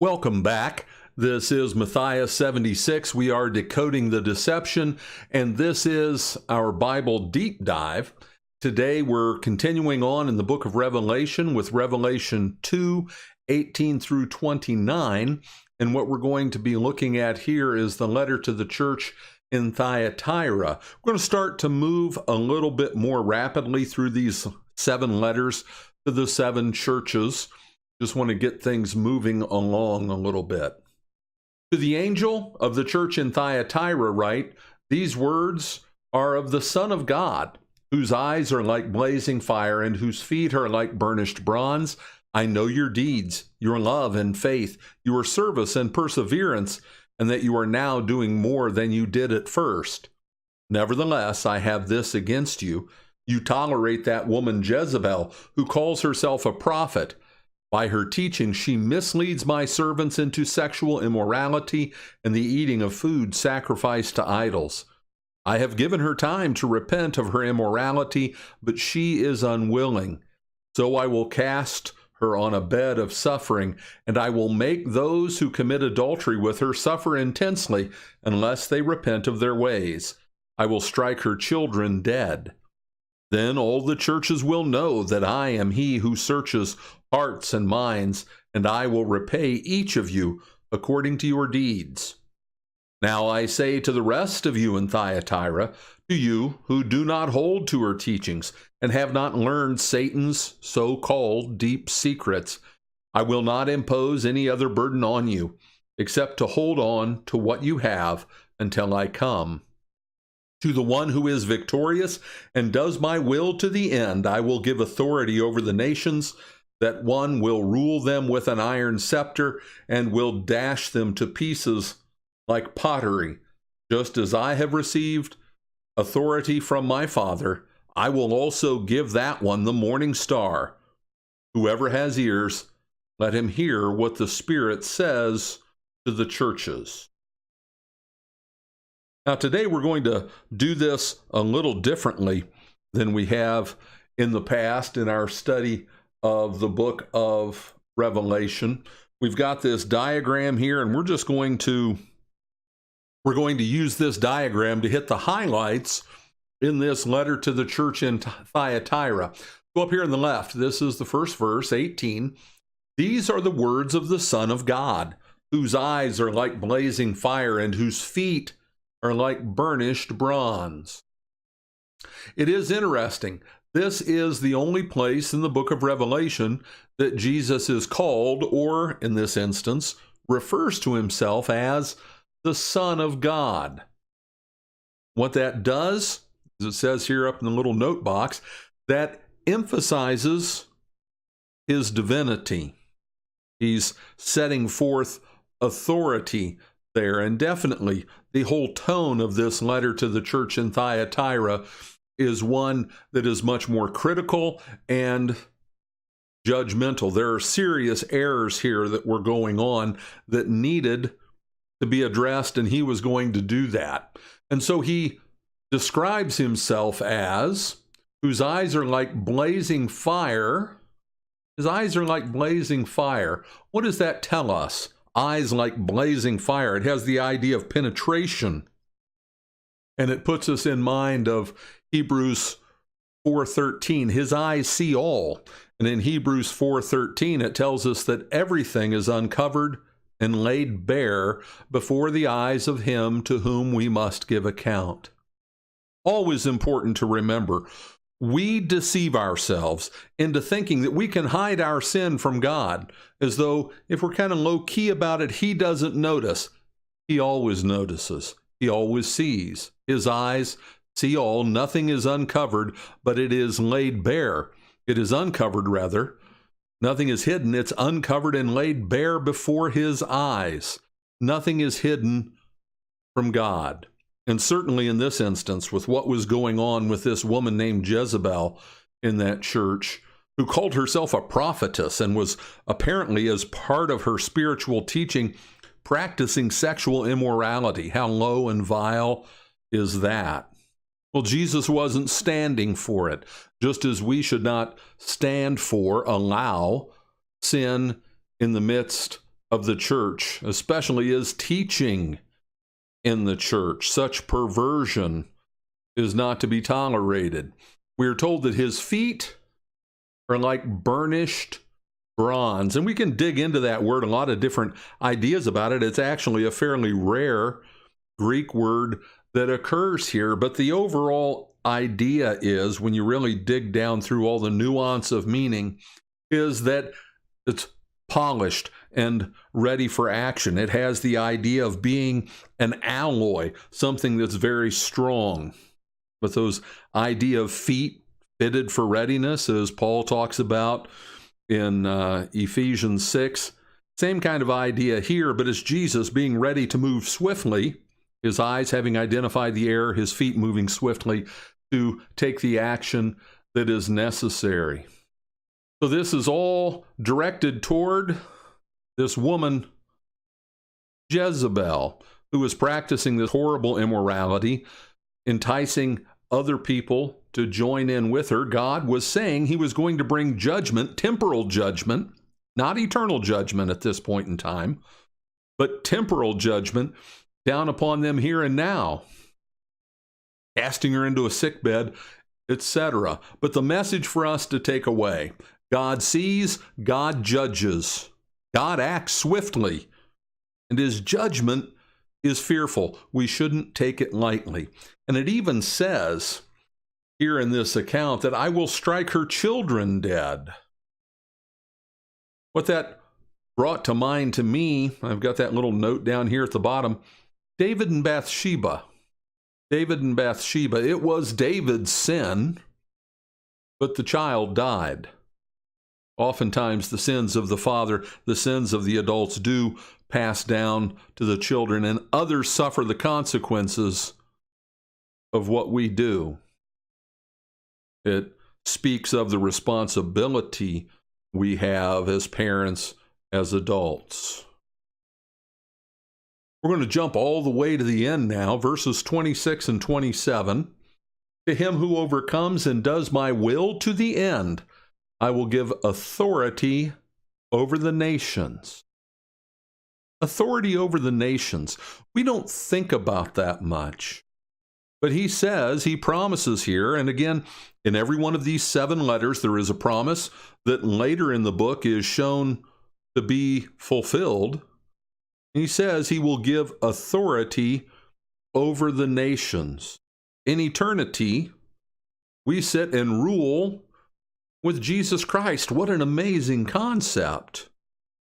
Welcome back. This is Matthias 76. We are decoding the deception, and this is our Bible deep dive. Today we're continuing on in the book of Revelation with Revelation 2:18 through 29. And what we're going to be looking at here is the letter to the church in Thyatira. We're going to start to move a little bit more rapidly through these 7 letters to the 7 churches. Just want to get things moving along a little bit. To the angel of the church in Thyatira write, these words are of the Son of God, whose eyes are like blazing fire and whose feet are like burnished bronze. I know your deeds, your love and faith, your service and perseverance, and that you are now doing more than you did at first. Nevertheless, I have this against you. You tolerate that woman Jezebel, who calls herself a prophet. By her teaching, she misleads my servants into sexual immorality and the eating of food sacrificed to idols. I have given her time to repent of her immorality, but she is unwilling. So I will cast her on a bed of suffering, and I will make those who commit adultery with her suffer intensely unless they repent of their ways. I will strike her children dead. Then all the churches will know that I am he who searches hearts and minds, and I will repay each of you according to your deeds. Now I say to the rest of you in Thyatira, to you who do not hold to her teachings and have not learned Satan's so-called deep secrets, I will not impose any other burden on you, except to hold on to what you have until I come. To the one who is victorious and does my will to the end, I will give authority over the nations, that one will rule them with an iron scepter and will dash them to pieces like pottery. Just as I have received authority from my Father, I will also give that one the morning star. Whoever has ears, let him hear what the Spirit says to the churches. Now, today we're going to do this a little differently than we have in the past in our study of the book of Revelation. We've got this diagram here, and we're going to use this diagram to hit the highlights in this letter to the church in Thyatira. Go up here on the left. This is the first verse, 18. These are the words of the Son of God, whose eyes are like blazing fire and whose feet are like burnished bronze. It is interesting. This is the only place in the book of Revelation that Jesus is called, or in this instance, refers to himself as the Son of God. What that does, as it says here up in the little note box, that emphasizes his divinity. He's setting forth authority there, and definitely the whole tone of this letter to the church in Thyatira is one that is much more critical and judgmental. There are serious errors here that were going on that needed to be addressed, and he was going to do that. And so he describes himself as, whose eyes are like blazing fire. His eyes are like blazing fire. What does that tell us? Eyes like blazing fire. It has the idea of penetration. And it puts us in mind of Hebrews 4:13. His eyes see all. And in Hebrews 4:13, it tells us that everything is uncovered and laid bare before the eyes of him to whom we must give account. Always important to remember, we deceive ourselves into thinking that we can hide our sin from God, as though if we're kind of low-key about it, he doesn't notice. He always notices. He always sees. His eyes see all. Nothing is uncovered, but it is laid bare. It is uncovered, rather. Nothing is hidden. It's uncovered and laid bare before his eyes. Nothing is hidden from God. And certainly in this instance, with what was going on with this woman named Jezebel in that church, who called herself a prophetess and was apparently, as part of her spiritual teaching, practicing sexual immorality. How low and vile is that? Well, Jesus wasn't standing for it, just as we should not stand for, allow sin in the midst of the church, especially his teaching in the church. Such perversion is not to be tolerated. We are told that his feet are like burnished bronze. And we can dig into that word, a lot of different ideas about it. It's actually a fairly rare Greek word that occurs here. But the overall idea is, when you really dig down through all the nuance of meaning, is that it's polished and ready for action. It has the idea of being an alloy, something that's very strong. But those idea of feet fitted for readiness, as Paul talks about in Ephesians 6, same kind of idea here, but it's Jesus being ready to move swiftly, his eyes having identified the error, his feet moving swiftly to take the action that is necessary. So this is all directed toward this woman, Jezebel, who is practicing this horrible immorality, enticing other people to join in with her. God was saying he was going to bring judgment, temporal judgment, not eternal judgment at this point in time, but temporal judgment down upon them here and now, casting her into a sickbed, etc. But the message for us to take away: God sees, God judges, God acts swiftly, and his judgment is fearful. We shouldn't take it lightly. And it even says here in this account that I will strike her children dead. What that brought to mind to me, I've got that little note down here at the bottom, David and Bathsheba. David and Bathsheba. It was David's sin, but the child died. Oftentimes the sins of the father, the sins of the adults do pass down to the children, and others suffer the consequences of what we do. It speaks of the responsibility we have as parents, as adults. We're going to jump all the way to the end now, verses 26 and 27. To him who overcomes and does my will to the end, I will give authority over the nations. Authority over the nations. We don't think about that much. But he says, he promises here, and again, in every one of these 7 letters, there is a promise that later in the book is shown to be fulfilled. He says he will give authority over the nations. In eternity, we sit and rule with Jesus Christ. What an amazing concept.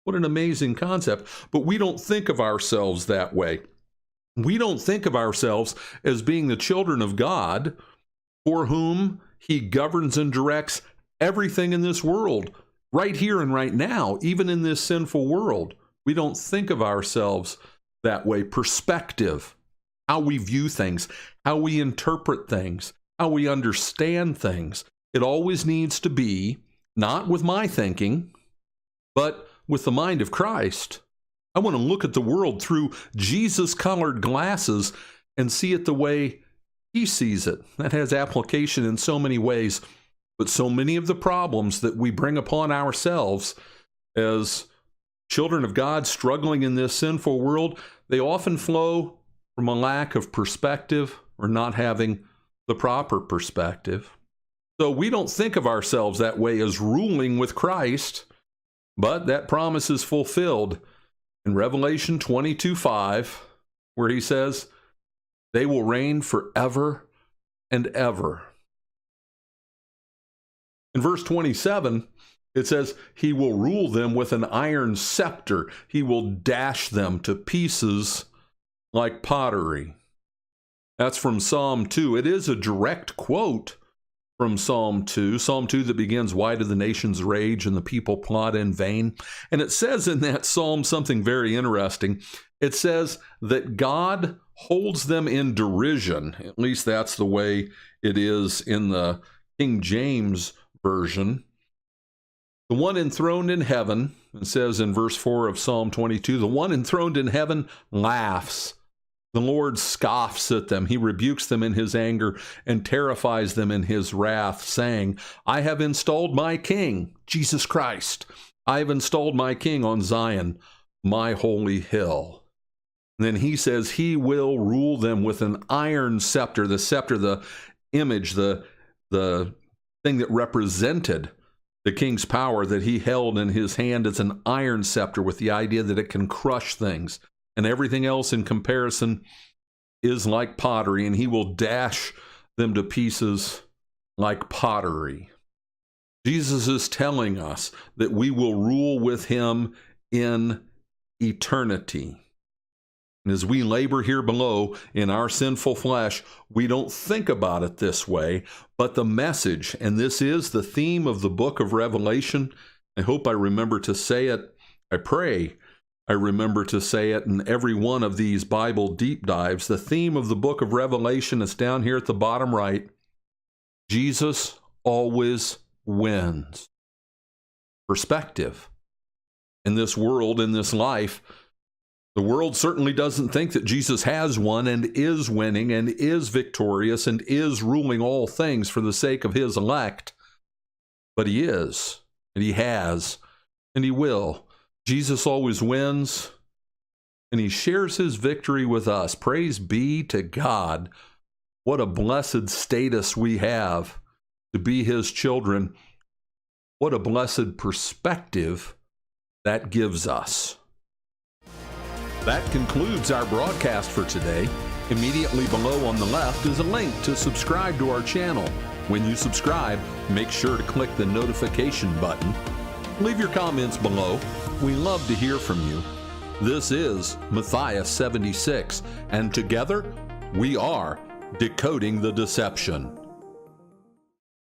What an amazing concept. But we don't think of ourselves that way. We don't think of ourselves as being the children of God, for whom he governs and directs everything in this world, right here and right now, even in this sinful world. We don't think of ourselves that way. Perspective, how we view things, how we interpret things, how we understand things. It always needs to be not with my thinking, but with the mind of Christ. I want to look at the world through Jesus-colored glasses and see it the way he sees it. That has application in so many ways, but so many of the problems that we bring upon ourselves as children of God struggling in this sinful world, they often flow from a lack of perspective or not having the proper perspective. So we don't think of ourselves that way as ruling with Christ, but that promise is fulfilled in Revelation 22:5, where he says, they will reign forever and ever. In verse 27, it says, he will rule them with an iron scepter. He will dash them to pieces like pottery. That's from Psalm 2. It is a direct quote from Psalm 2. Psalm 2 that begins, why do the nations rage and the people plot in vain? And it says in that psalm something very interesting. It says that God holds them in derision. At least that's the way it is in the King James Version. The one enthroned in heaven, it says in verse 4 of Psalm 22, the one enthroned in heaven laughs. The Lord scoffs at them. He rebukes them in his anger and terrifies them in his wrath, saying, I have installed my king, Jesus Christ. I have installed my king on Zion, my holy hill. And then he says he will rule them with an iron scepter. The scepter, the image, the thing that represented the king's power that he held in his hand. It's an iron scepter with the idea that it can crush things. And everything else in comparison is like pottery, and he will dash them to pieces like pottery. Jesus is telling us that we will rule with him in eternity. And as we labor here below in our sinful flesh, we don't think about it this way, but the message, and this is the theme of the book of Revelation. I hope I remember to say it. I pray I remember to say it in every one of these Bible deep dives. The theme of the book of Revelation is down here at the bottom right. Jesus always wins. Perspective. In this world, in this life, the world certainly doesn't think that Jesus has won and is winning and is victorious and is ruling all things for the sake of his elect. But he is, and he has, and he will. Jesus always wins, and he shares his victory with us. Praise be to God. What a blessed status we have to be his children. What a blessed perspective that gives us. That concludes our broadcast for today. Immediately below on the left is a link to subscribe to our channel. When you subscribe, make sure to click the notification button. Leave your comments below. We love to hear from you. This is Matthias 76, and together we are Decoding the Deception.